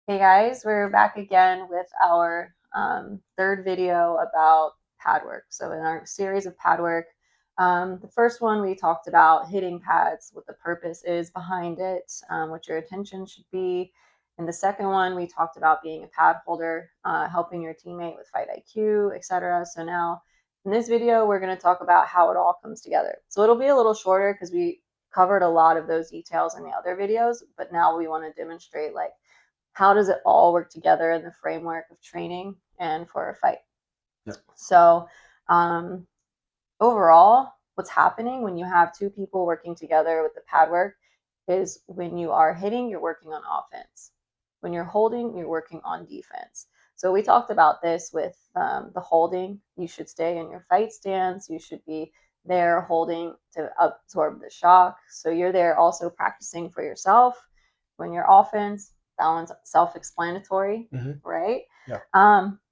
Hey guys, we're back again with our third video about pad work. So in our series of pad work, the first one we talked about hitting pads, what the purpose is behind it, what your intention should be. In the second one, we talked about being a pad holder, helping your teammate with fight IQ, etc. So now in this video, we're going to talk about how it all comes together. So it'll be a little shorter because we covered a lot of those details in the other videos, but now we want to demonstrate like how does it all work together in the framework of training and for a fight. Yep. So um, overall, what's happening when you have two people working together with the pad work is when you are hitting, you're working on offense. When you're holding, you're working on defense. So we talked about this with the holding. You should stay in your fight stance. You should be there holding to absorb the shock. So you're there also practicing for yourself. When you're offense, that one's self-explanatory, right? Yeah.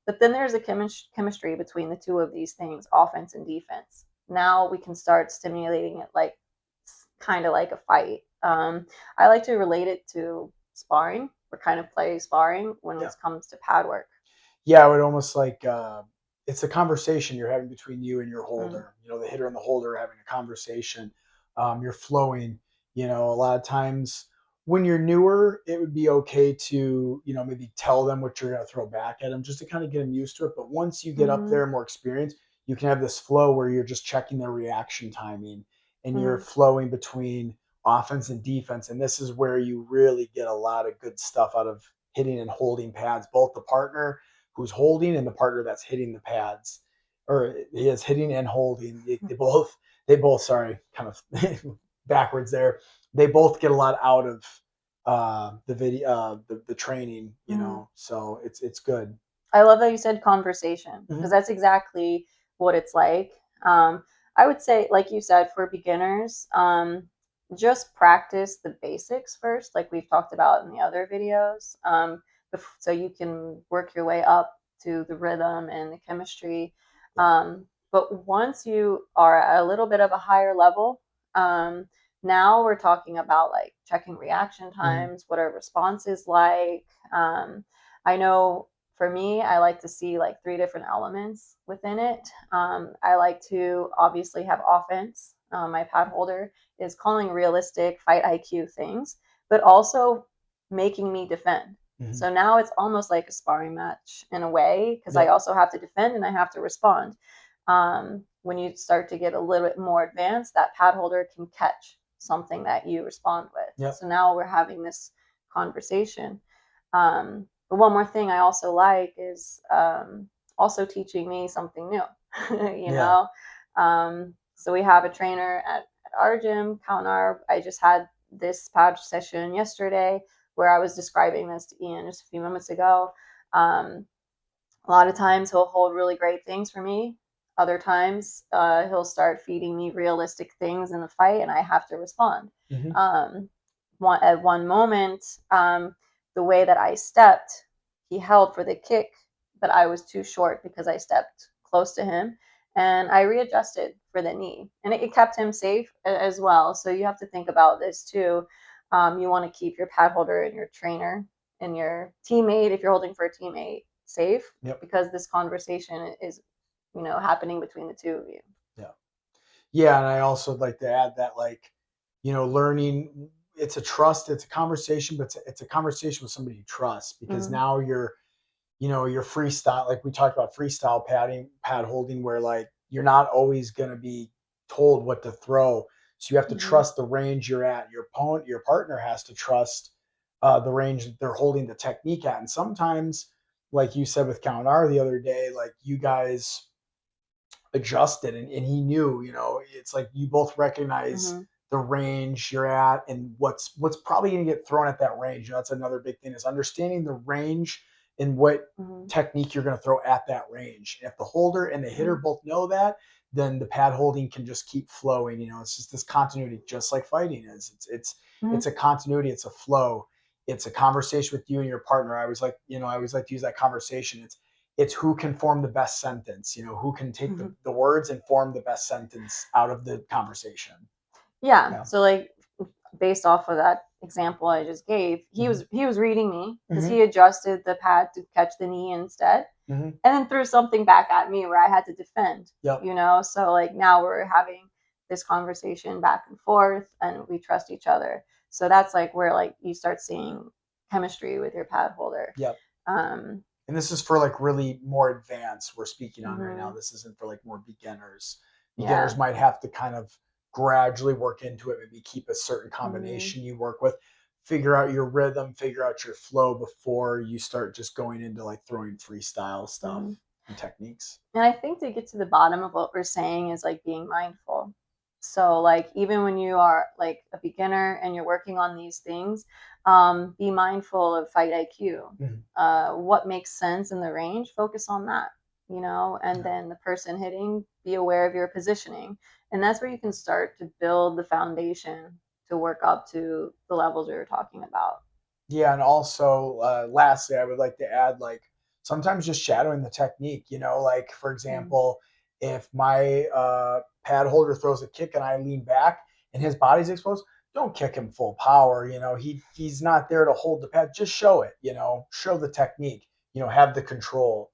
But then there's a chemistry between the two of these things, offense and defense. Now we can start stimulating it like kind of like a fight. I like to relate it to sparring. We're kind of play sparring when it comes to pad work. Yeah, I would almost like it's a conversation you're having between you and your holder. You know, the hitter and the holder are having a conversation. You're flowing. You know, a lot of times when you're newer, it would be okay to maybe tell them what you're going to throw back at them just to kind of get them used to it. But once you get up there more experience, you can have this flow where you're just checking their reaction timing and you're flowing between offense and defense. And this is where you really get a lot of good stuff out of hitting and holding pads, both the partner who's holding and the partner that's hitting the pads, or he is hitting and holding. They both sorry, kind of backwards there. They both get a lot out of the video, the training, so it's good. I love that you said conversation because that's exactly what it's like. I would say, like you said, for beginners, just practice the basics first, like we've talked about in the other videos, so you can work your way up to the rhythm and the chemistry. But once you are at a little bit of a higher level, now we're talking about like checking reaction times, what our response is like. I know for me, I like to see like three different elements within it. I like to obviously have offense. My pad holder is calling realistic fight IQ things, but also making me defend. So now it's almost like a sparring match in a way because I also have to defend and I have to respond. When you start to get a little bit more advanced, that pad holder can catch something that you respond with. So now we're having this conversation. But one more thing I also like is also teaching me something new. you know, so we have a trainer at our gym, Kaunar. I just had this pad session yesterday where I was describing this to Ian just a few moments ago. A lot of times he'll hold really great things for me. Other times he'll start feeding me realistic things in the fight, and I have to respond. At one moment, the way that I stepped, he held for the kick, but I was too short because I stepped close to him, and I readjusted for the knee, and it kept him safe as well. So you have to think about this too. You want to keep your pad holder and your trainer and your teammate, if you're holding for a teammate, safe because this conversation is happening between the two of you. Yeah, and I also like to add that, like, learning, it's a conversation, but it's a conversation with somebody you trust, because now you're freestyle, like we talked about freestyle pad holding, where like you're not always going to be told what to throw, so you have to trust the range you're at. Your partner has to trust the range that they're holding the technique at. And sometimes, like you said with Count R the other day, like you guys adjusted, and he knew, it's like you both recognize the range you're at and what's probably going to get thrown at that range. That's another big thing, is understanding the range and what technique you're going to throw at that range. And if the holder and the hitter both know that, then the pad holding can just keep flowing. It's just this continuity, just like fighting is. It's a continuity, it's a flow, it's a conversation with you and your partner. I always like to use that conversation. It's who can form the best sentence, who can take the words and form the best sentence out of the conversation. Yeah. So like based off of that example I just gave, he Mhm. was reading me because Mhm. he adjusted the pad to catch the knee instead, Mhm. and then threw something back at me where I had to defend. Yep. So like now we're having this conversation back and forth, and we trust each other. So that's like where like you start seeing chemistry with your pad holder. Yep. Um, And this is for like really more advanced we're speaking on right now. mhm, This isn't for like more beginners. Beginners yeah. might have to kind of gradually work into it, maybe keep a certain Mhm, combination you work with, figure out your rhythm, figure out your flow before you start just going into like throwing freestyle stuff mhm. and techniques. And I think to get to the bottom of what we're saying is like being mindful. So like even when you are like a beginner and you're working on these things, be mindful of fight IQ. Mhm. What makes sense in the range, focus on that, and Yeah. then the person hitting, be aware of your positioning. And that's where you can start to build the foundation to work up to the levels we were talking about. Yeah, and also, lastly, I would like to add, like, sometimes just shadowing the technique, like, for Mm-hmm. example, if my pad holder throws a kick and I lean back and his body's exposed, don't kick him full power. He's not there to hold the pad. Just show it. Show the technique. Have the control.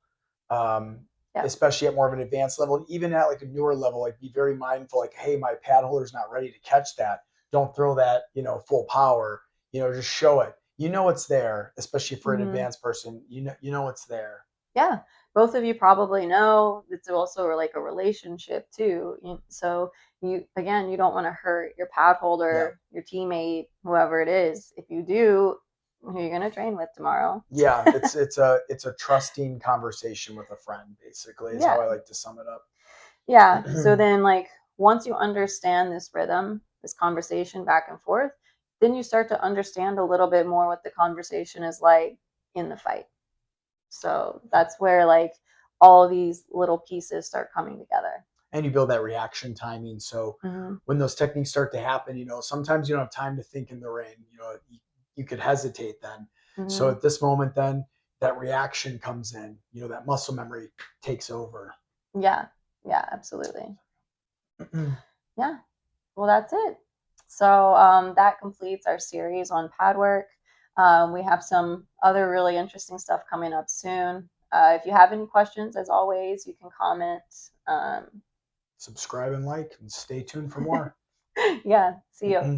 Um, Yeah. Especially at more of an advanced level, even at like a newer level, like be very mindful. Like, hey, my pad holder's not ready to catch that. Don't throw that. Full power. Just show it. It's there, especially for an Mm-hmm. advanced person. You know it's there. Yeah, both of you probably know it's also like a relationship too. So you again, you don't want to hurt your pad Yeah. holder, your teammate, whoever it is. If you do, who are you gonna train with tomorrow? Yeah, it's a trusting conversation with a friend, basically, is how Yeah, I like to sum it up. yeah. So then, like, once you understand this rhythm, this conversation back and forth, then you start to understand a little bit more what the conversation is like in the fight. So that's where like all these little pieces start coming together. And you build that reaction timing. So Hmm. when those techniques start to happen, sometimes you don't have time to think in the ring. You could hesitate then. So Hmm. at this moment, then that reaction comes in. That muscle memory takes over. Yeah, yeah, absolutely. Yeah, well, that's it. So that completes our series on pad work. We have some other really interesting stuff coming up soon. If you have any questions, as always, you can comment. Subscribe and like, and stay tuned for more. Yeah, see you.